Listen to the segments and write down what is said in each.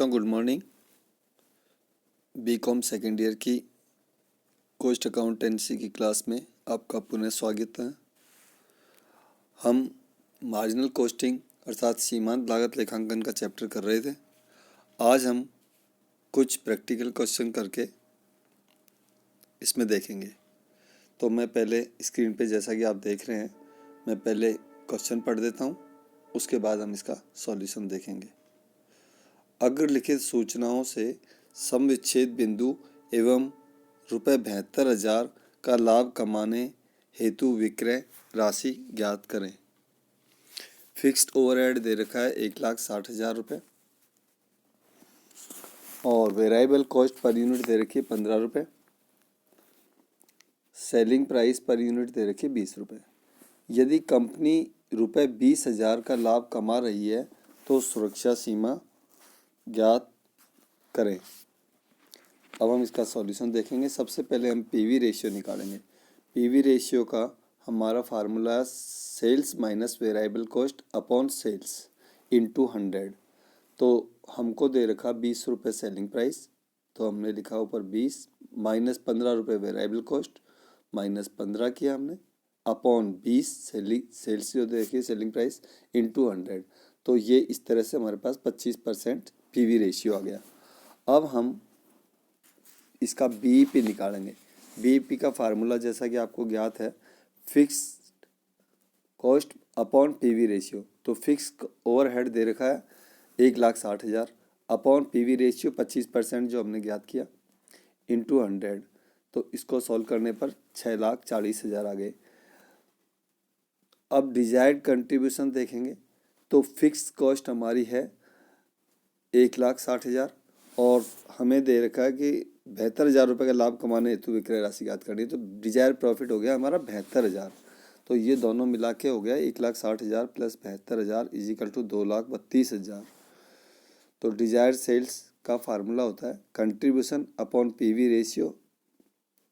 बच्चों good morning. B Com second year की cost accountancy की क्लास में आपका पुनः स्वागत है। हम मार्जिनल कॉस्टिंग अर्थात सीमांत लागत लेखांकन का चैप्टर कर रहे थे। आज हम कुछ प्रैक्टिकल क्वेश्चन करके इसमें देखेंगे। तो मैं पहले स्क्रीन पे जैसा कि आप देख रहे हैं, मैं पहले क्वेश्चन पढ़ देता हूँ, उसके बाद हम इसका सॉल्यूशन देखेंगे। अग्र लिखित सूचनाओं से सम विच्छेद बिंदु एवं ₹72,000 का लाभ कमाने हेतु विक्रय राशि ज्ञात करें। फिक्स्ड ओवरहेड दे रखा है 1,60,000 रुपये और वेरिएबल कॉस्ट पर यूनिट दे रखी है 15 रुपये। सेलिंग प्राइस पर यूनिट दे रखी है 20 रुपये। यदि कंपनी ₹20,000 का लाभ कमा रही है तो सुरक्षा सीमा ज्ञात करें। अब हम इसका सॉल्यूशन देखेंगे। सबसे पहले हम पीवी रेशियो निकालेंगे। पीवी रेशियो का हमारा फार्मूला है sales minus variable cost upon sales into 100। तो हमको दे रखा 20 रुपये सेलिंग प्राइस, तो हमने लिखा ऊपर 20 माइनस 15 रुपये वेरिएबल कॉस्ट, माइनस 15 किया हमने, अपॉन 20 सेल्स जो देखिए सेलिंग प्राइस इनटू 100। तो ये इस तरह से हमारे पास 25% पीवी रेशियो आ गया। अब हम इसका बीईपी निकालेंगे। बीईपी का फार्मूला जैसा कि आपको ज्ञात है, fixed cost upon PV ratio. तो फिक्स ओवरहेड दे रखा है 1,60,000 अपॉन पीवी रेशियो 25% जो हमने ज्ञात किया इनटू 100। तो इसको सॉल्व करने पर 6,40,000 आ गए। अब डिजायर्ड कंट्रीब्यूशन देखेंगे तो फिक्स कॉस्ट हमारी है 1,60,000 और हमें दे रखा है कि 72,000 रुपये का लाभ कमाने हेतु विक्रय राशि ज्ञात करनी है। तो डिजायर प्रॉफिट हो गया हमारा 72,000। तो ये दोनों मिला के हो गया 1,60,000 प्लस 72,000 इजिकल टू 2,32,000। तो डिजायर सेल्स का फार्मूला होता है कंट्रीब्यूशन अपॉन पीवी रेशियो।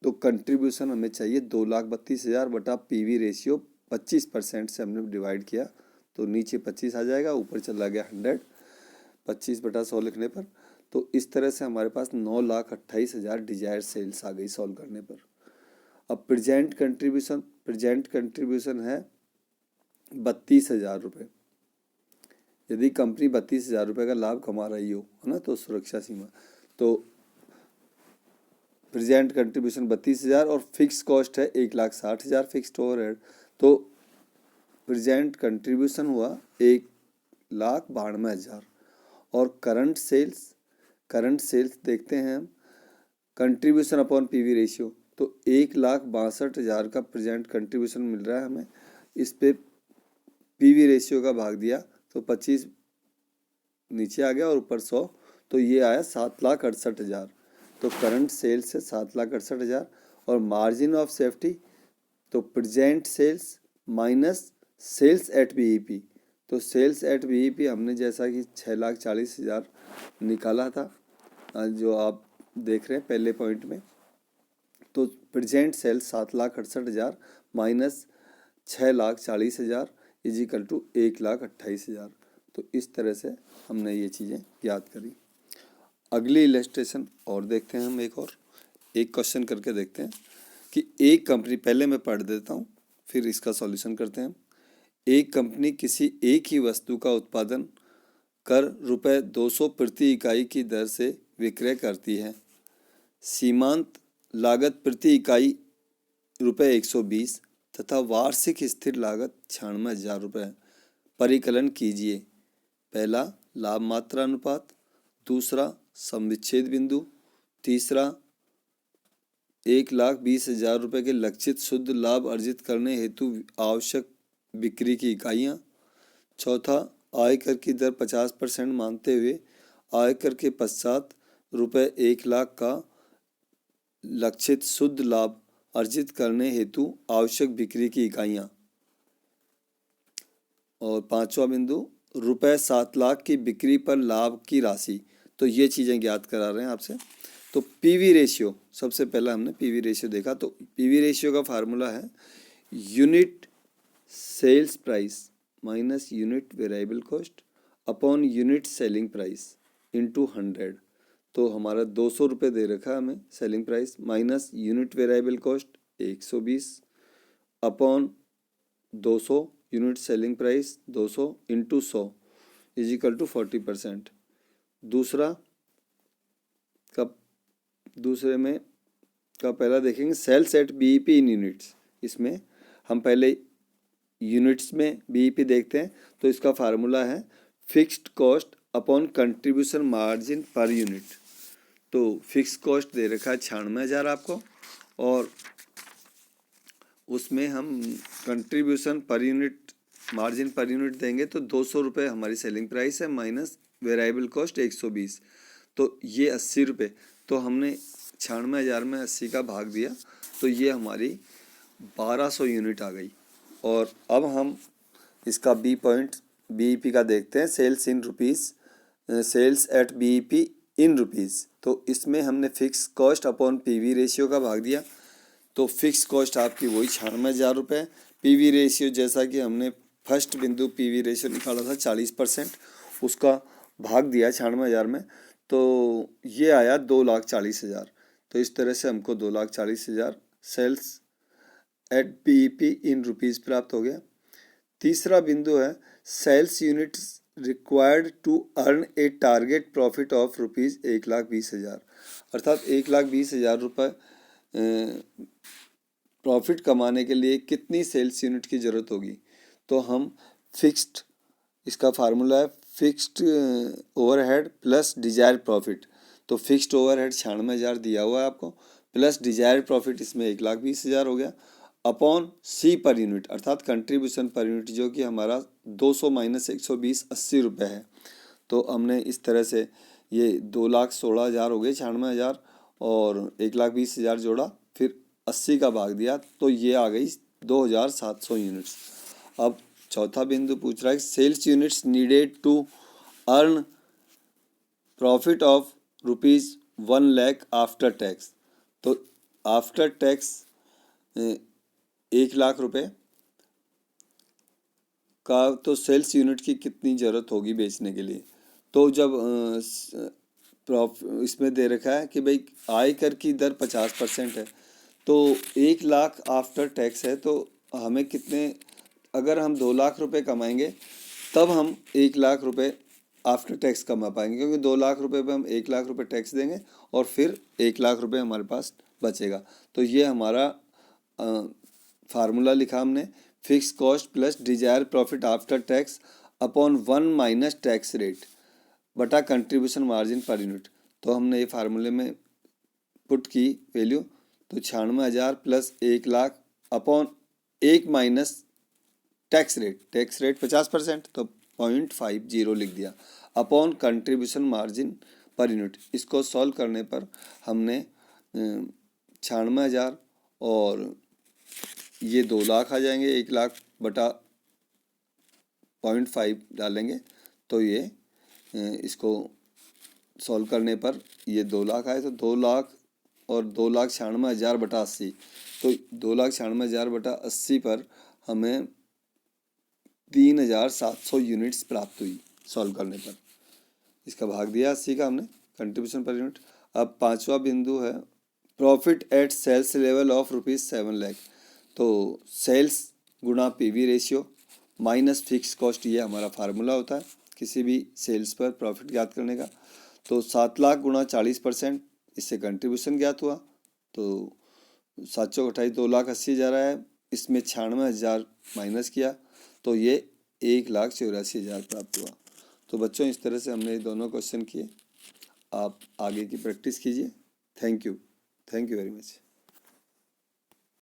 तो कंट्रीब्यूशन हमें चाहिए 2,32,000 बटा पीवी रेशियो 25% से हमने डिवाइड किया, तो नीचे 25 आ जाएगा, ऊपर चला गया 100, 25/100 लिखने पर। तो इस तरह से हमारे पास 9,28,000 डिजायर सेल्स आ गई सॉल्व करने पर। अब प्रेजेंट कंट्रीब्यूशन है 32,000 रुपये। यदि कंपनी 32,000 रुपये का लाभ कमा रही हो, है ना, तो सुरक्षा सीमा, तो प्रेजेंट कंट्रीब्यूशन 32,000 और फिक्स कॉस्ट है 1,60,000 फिक्स्ड ओवरहेड। तो प्रेजेंट कंट्रीब्यूशन हुआ 1,92,000 और करंट सेल्स देखते हैं हम, कंट्रीब्यूशन अपॉन पीवी रेशियो। तो 1,62,000 का प्रेजेंट कंट्रीब्यूशन मिल रहा है हमें, इस पे पीवी रेशियो का भाग दिया तो 25 नीचे आ गया और ऊपर 100, तो ये आया 7,68,000। तो करंट सेल्स है 7,68,000 और मार्जिन ऑफ सेफ्टी तो present sales minus sales at BEP. तो सेल्स एट बीईपी हमने जैसा कि 6,40,000 निकाला था, जो आप देख रहे हैं पहले पॉइंट में। तो present sales 7,68,000 minus 6,40,000 equal to 1,28,000। तो इस तरह से हमने ये चीज़ें याद करी। अगली इलस्ट्रेशन और देखते हैं हम, एक क्वेश्चन करके देखते हैं कि एक कंपनी, पहले मैं पढ़ देता हूँ फिर इसका सॉल्यूशन करते हैं। एक कंपनी किसी एक ही वस्तु का उत्पादन कर ₹200 प्रति इकाई की दर से विक्रय करती है। सीमांत लागत प्रति इकाई ₹120 तथा वार्षिक स्थिर लागत 96,000 रुपये। परिकलन कीजिए। पहला लाभ मात्रा अनुपात, दूसरा सम विच्छेद बिंदु, तीसरा 1,20,000 रुपये के लक्षित शुद्ध लाभ अर्जित करने हेतु आवश्यक बिक्री की इकाइयाँ, चौथा आयकर की दर 50% मानते हुए आयकर के पश्चात ₹1,00,000 का लक्षित शुद्ध लाभ अर्जित करने हेतु आवश्यक बिक्री की इकाइयाँ, और पांचवा बिंदु ₹7,00,000 की बिक्री पर लाभ की राशि। तो ये चीज़ें ज्ञात करा रहे हैं आपसे। तो पीवी रेशियो, सबसे पहला हमने पीवी रेशियो देखा। तो पीवी रेशियो का फार्मूला है unit sales price minus unit variable cost upon unit selling price. Into 100, तो हमारा 200 रुपये दे रखा है हमें selling price, minus unit variable cost 120 upon 200 unit selling price 200 into 100 is equal to 40%। दूसरे में का पहला देखेंगे sales at BEP in units. इसमें हम पहले यूनिट्स में बीईपी देखते हैं, तो इसका फार्मूला है fixed cost upon contribution margin per unit. तो फिक्स कॉस्ट दे रखा है 96,000 आपको, और उसमें हम contribution per unit margin per unit देंगे तो 200 रुपये हमारी सेलिंग प्राइस है, माइनस वेरिएबल कॉस्ट 120, तो ये 80 रुपये। तो हमने 96,000 में 80 का भाग दिया, तो ये हमारी 1200 यूनिट आ गई। और अब हम इसका बी पॉइंट बीईपी का देखते हैं, sales in rupees, sales at BEP in rupees. तो इसमें हमने fix cost upon PV ratio का भाग दिया, तो फिक्स कॉस्ट आपकी वही 96,000 रुपये। पीवी रेशियो जैसा कि हमने फर्स्ट बिंदु पीवी रेशियो निकाला था 40%, उसका भाग दिया 96,000 में, तो ये आया 2,40,000। तो इस तरह से हमको 2,40,000 sales at BEP in rupees प्राप्त हो गया। तीसरा बिंदु है sales units required to earn a target profit of rupees 1,20,000, अर्थात 1,20,000 रुपये प्रॉफिट कमाने के लिए कितनी सेल्स यूनिट की ज़रूरत होगी। तो हम फिक्स्ड, इसका फार्मूला है fixed overhead plus desired profit. तो फिक्स्ड ओवरहेड 96,000 दिया हुआ है आपको, प्लस डिजायर्ड प्रॉफिट इसमें 1,20,000 हो गया, अपॉन सी पर यूनिट अर्थात कंट्रीब्यूशन पर यूनिट, जो कि हमारा 200 माइनस 120 80 रुपये है। तो हमने इस तरह से ये 2,16,000 हो गए 96,000, और 1,20,000 जोड़ा, फिर 80 का भाग दिया, तो ये आ गई 2,700 यूनिट्स। अब चौथा बिंदु पूछ रहा है sales units needed to earn profit of rupees 1,00,000 after tax. तो आफ्टर टैक्स 1,00,000 रुपये का तो सेल्स यूनिट की कितनी ज़रूरत होगी बेचने के लिए। तो जब इसमें दे रखा है कि भाई आयकर की दर 50% है, तो 1,00,000 आफ्टर टैक्स है, तो हमें कितने, अगर हम 2,00,000 रुपये कमाएंगे तब हम 1,00,000 रुपये आफ्टर टैक्स कमा पाएंगे, क्योंकि 2,00,000 रुपये पे हम 1,00,000 रुपये टैक्स देंगे और फिर 1,00,000 रुपये हमारे पास बचेगा। तो ये हमारा फार्मूला लिखा हमने, fix cost plus Dzire profit after tax upon 1 minus tax rate बटा कंट्रीब्यूशन मार्जिन पर यूनिट। तो हमने ये फार्मूले में पुट की वैल्यू, तो 96,000 plus 1,00,000 upon 1 minus tax rate 50%, तो 0.50 लिख दिया, upon contribution margin per unit. इसको सॉल्व करने पर हमने 96,000 और ये 2,00,000 आ जाएंगे, 1,00,000 बटा 0.5 डालेंगे, तो ये इसको सॉल्व करने पर ये 2,00,000 आए, तो 2,00,000 और 2,96,000 बटा 80, तो 2,96,000 बटा 80 पर हमें 3,700 यूनिट्स प्राप्त हुई सॉल्व करने पर। इसका भाग दिया 80 का हमने कंट्रीब्यूशन पर यूनिट। अब पांचवा बिंदु है profit at sales level of rupees 7,00,000। तो सेल्स गुणा PV ratio minus fix cost, ये हमारा फार्मूला होता है किसी भी सेल्स पर प्रॉफिट ज्ञात करने का। तो 7,00,000 गुणा 40%, इससे कंट्रीब्यूशन ज्ञात हुआ, तो 7 चौक 28, 2,80,000 आया, इसमें 96,000 माइनस किया, तो ये 1,84,000 प्राप्त हुआ। तो बच्चों इस तरह से हमने दोनों क्वेश्चन किए, आप आगे की प्रैक्टिस कीजिए। Thank you very much.